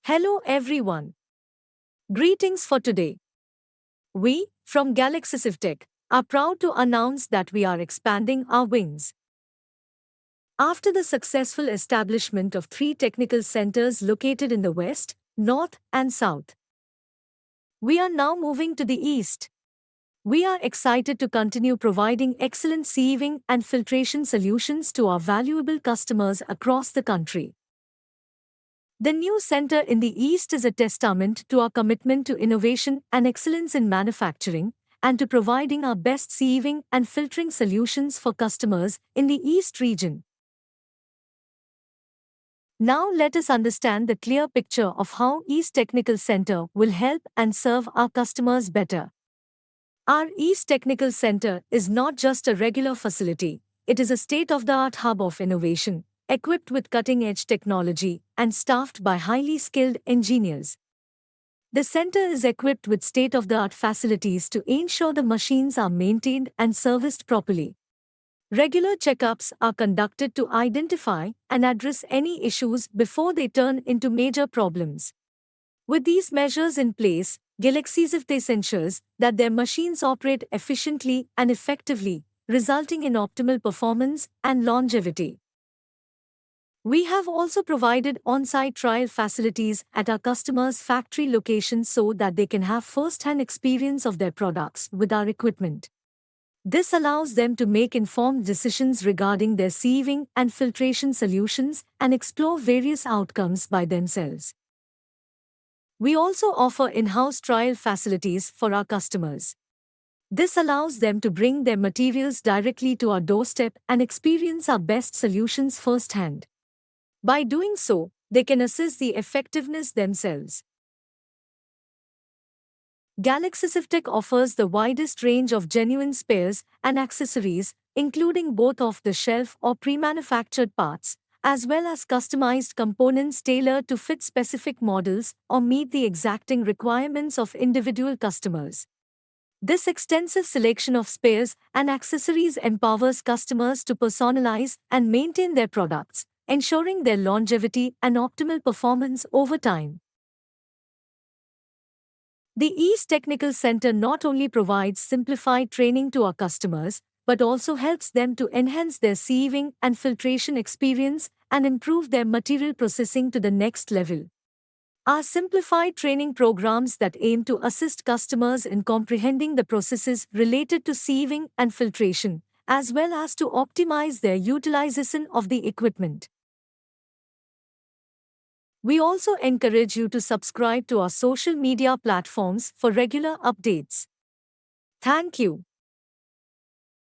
Hello everyone. Greetings for today. We, from Galaxy Sivtek, are proud to announce that we are expanding our wings. After the successful establishment of 3 technical centers located in the West, North, and South, we are now moving to the East. We are excited to continue providing excellent sieving and filtration solutions to our valuable customers across the country. The new center in the East is a testament to our commitment to innovation and excellence in manufacturing, and to providing our best sieving and filtering solutions for customers in the East region. Now let us understand the clear picture of how East Technical Center will help and serve our customers better. Our East Technical Center is not just a regular facility, it is a state-of-the-art hub of innovation, equipped with cutting-edge technology and staffed by highly skilled engineers. The center is equipped with state-of-the-art facilities to ensure the machines are maintained and serviced properly. Regular checkups are conducted to identify and address any issues before they turn into major problems. With these measures in place, Galaxy Sivtek ensures that their machines operate efficiently and effectively, resulting in optimal performance and longevity. We have also provided on-site trial facilities at our customers' factory locations so that they can have first-hand experience of their products with our equipment. This allows them to make informed decisions regarding their sieving and filtration solutions and explore various outcomes by themselves. We also offer in-house trial facilities for our customers. This allows them to bring their materials directly to our doorstep and experience our best solutions firsthand. By doing so, they can assess the effectiveness themselves. Galaxy Sivtek offers the widest range of genuine spares and accessories, including both off-the-shelf or pre-manufactured parts, as well as customized components tailored to fit specific models or meet the exacting requirements of individual customers. This extensive selection of spares and accessories empowers customers to personalize and maintain their products, ensuring their longevity and optimal performance over time. The East Technical Center not only provides simplified training to our customers, but also helps them to enhance their sieving and filtration experience and improve their material processing to the next level. Our simplified training programs that aim to assist customers in comprehending the processes related to sieving and filtration, as well as to optimize their utilization of the equipment. We also encourage you to subscribe to our social media platforms for regular updates. Thank you.